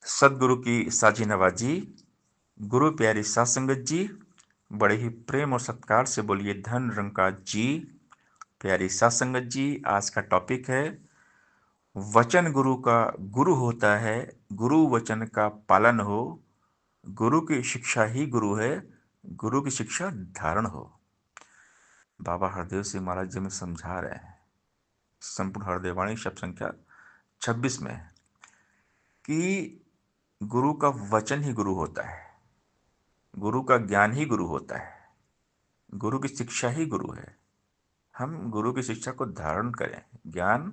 सदगुरु की साजी नवाजी। गुरु प्यारी साध संगत जी, बड़े ही प्रेम और सत्कार से बोलिए धन निरंकार जी। प्यारी साध संगत जी, आज का टॉपिक है वचन गुरु का गुरु होता है, गुरु वचन का पालन हो। गुरु की शिक्षा ही गुरु है, गुरु की शिक्षा धारण हो। बाबा हरदेव सिंह महाराज जी में समझा रहे हैं संपूर्ण हरदेवाणी शब्द संख्या 26 में कि गुरु का वचन ही गुरु होता है, गुरु का ज्ञान ही गुरु होता है, गुरु की शिक्षा ही गुरु है। हम गुरु की शिक्षा को धारण करें, ज्ञान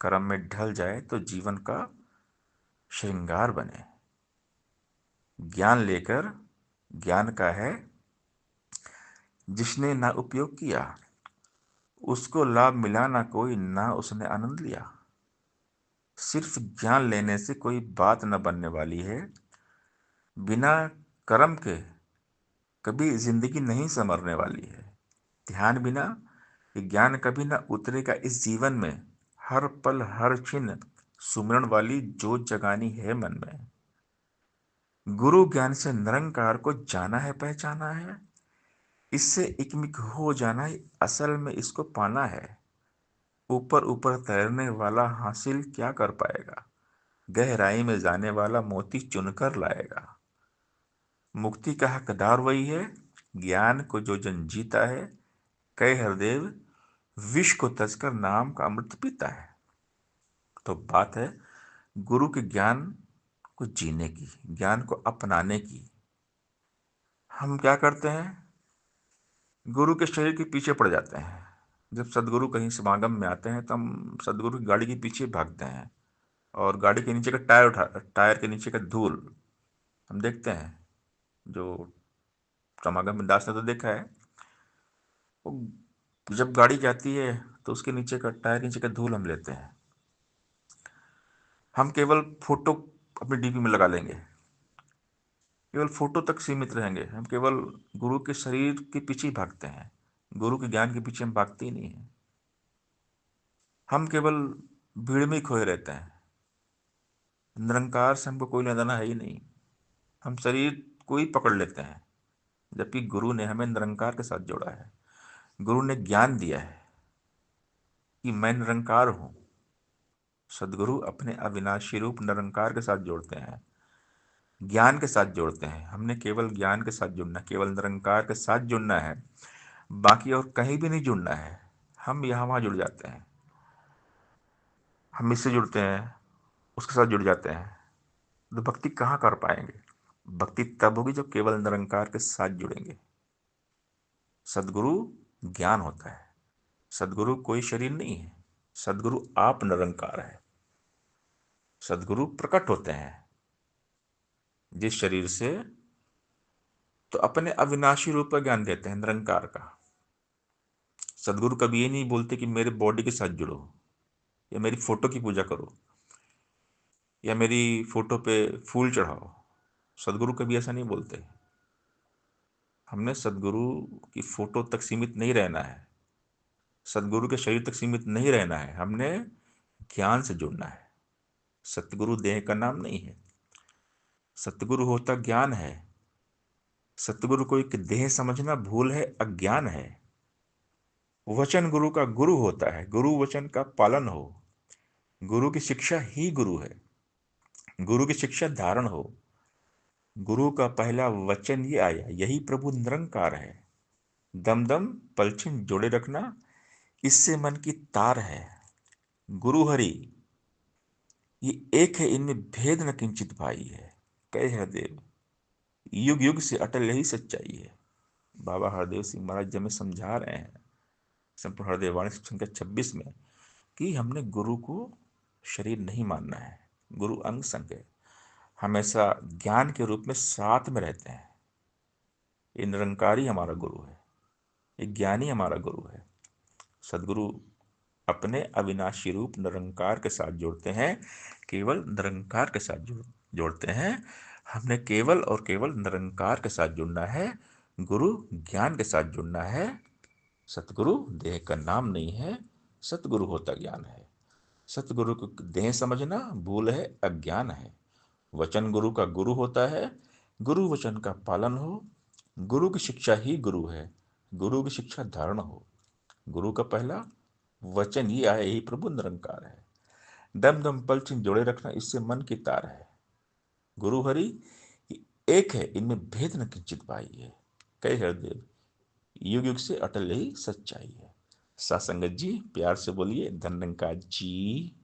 कर्म में ढल जाए तो जीवन का श्रृंगार बने। ज्ञान लेकर, ज्ञान का है जिसने ना उपयोग किया उसको लाभ मिला, ना कोई ना उसने आनंद लिया। सिर्फ ज्ञान लेने से कोई बात न बनने वाली है। बिना कर्म के कभी जिंदगी नहीं संवरने वाली है। ध्यान बिना कि ज्ञान कभी न उतरेगा इस जीवन में। हर पल हर क्षण सुमरण वाली जोत जगानी है मन में। गुरु ज्ञान से निरंकार को जाना है, पहचाना है। इससे एकमिक हो जाना है, असल में इसको पाना है। ऊपर ऊपर तैरने वाला हासिल क्या कर पाएगा, गहराई में जाने वाला मोती चुनकर लाएगा। मुक्ति का हकदार वही है, ज्ञान को जो जन जीता है। कई हरदेव विष को तजकर नाम का अमृत पीता है। तो बात है गुरु के ज्ञान को जीने की, ज्ञान को अपनाने की। हम क्या करते हैं, गुरु के शरीर के पीछे पड़ जाते हैं। जब सदगुरु कहीं समागम में आते हैं तो हम सदगुरु की गाड़ी के पीछे भागते हैं और गाड़ी के नीचे का टायर के नीचे का धूल हम देखते हैं। जो समागम में दास ने तो देखा है, वो जब गाड़ी जाती है तो उसके नीचे का टायर के नीचे का धूल हम लेते हैं। हम केवल फोटो अपनी डीपी में लगा लेंगे, केवल फोटो तक सीमित रहेंगे। हम केवल गुरु के शरीर के पीछे ही भागते हैं, गुरु के ज्ञान के पीछे हम भागते ही नहीं हैं। हम केवल भीड़ में ही खोए रहते हैं, निरंकार से हमको कोई लेना देना है ही नहीं। हम शरीर को ही पकड़ लेते हैं, जबकि गुरु ने हमें निरंकार के साथ जोड़ा है। गुरु ने ज्ञान दिया है कि मैं निरंकार हूं। सदगुरु अपने अविनाशी रूप निरंकार के साथ जोड़ते हैं, ज्ञान के साथ जोड़ते हैं। हमने केवल ज्ञान के साथ जुड़ना, केवल निरंकार के साथ जुड़ना है, बाकी और कहीं भी नहीं जुड़ना है। हम यहाँ वहाँ जुड़ जाते हैं, हम इससे जुड़ते हैं, उसके साथ जुड़ जाते हैं, तो भक्ति कहाँ कर पाएंगे। भक्ति तब होगी जब केवल निरंकार के साथ जुड़ेंगे। सदगुरु ज्ञान होता है, सदगुरु कोई शरीर नहीं है, सदगुरु आप निरंकार है। सदगुरु प्रकट होते हैं जिस शरीर से, तो अपने अविनाशी रूप का ज्ञान देते हैं, निरंकार का। सदगुरु कभी ये नहीं बोलते कि मेरे बॉडी के साथ जुड़ो, या मेरी फोटो की पूजा करो, या मेरी फोटो पे फूल चढ़ाओ। सदगुरु कभी ऐसा नहीं बोलते। हमने सदगुरु की फोटो तक सीमित नहीं रहना है, सदगुरु के शरीर तक सीमित नहीं रहना है। हमने ज्ञान से जुड़ना है। सतगुरु देह का नाम नहीं है, सतगुरु होता ज्ञान है। सतगुरु को एक देह समझना भूल है, अज्ञान है। वचन गुरु का गुरु होता है, गुरु वचन का पालन हो। गुरु की शिक्षा ही गुरु है, गुरु की शिक्षा धारण हो। गुरु का पहला वचन ये आया, यही प्रभु निरंकार है। दम दम पलछिन जोड़े रखना, इससे मन की तार है। गुरु हरि ये एक है, इनमें भेद न किंचित भाई है। कहे हरदेव युग युग से अटल यही सच्चाई है। बाबा हरदेव सिंह महाराज जी हमें समझा रहे हैं संपूर्ण हरदेव वाणी संख्या 26 में कि हमने गुरु को शरीर नहीं मानना है, गुरु अंग संग है। हमेशा ज्ञान के रूप में साथ में रहते हैं। ये निरंकारी हमारा गुरु है, ये ज्ञानी हमारा गुरु है। सदगुरु अपने अविनाशी रूप निरंकार के साथ जोड़ते हैं, केवल निरंकार के साथ जोड़ते हैं। हमने केवल और केवल निरंकार के साथ जुड़ना है, गुरु ज्ञान के साथ जुड़ना है। सतगुरु देह का नाम नहीं है, सतगुरु होता ज्ञान है। सतगुरु को देह समझना भूल है, अज्ञान है। वचन गुरु का गुरु होता है, गुरु वचन का पालन हो। गुरु की शिक्षा ही गुरु है, गुरु की शिक्षा धारण हो। गुरु का पहला वचन ये आए, यही प्रभु निरंकार है। दम दम पल चिन्ह जोड़े रखना, इससे मन की तार है। गुरु हरि एक है, इनमें भेद न किंचित पाई है। कई हृदय युग युग से अटल यही सच्चाई है। सासंगत जी प्यार से बोलिए धन निरंकार जी।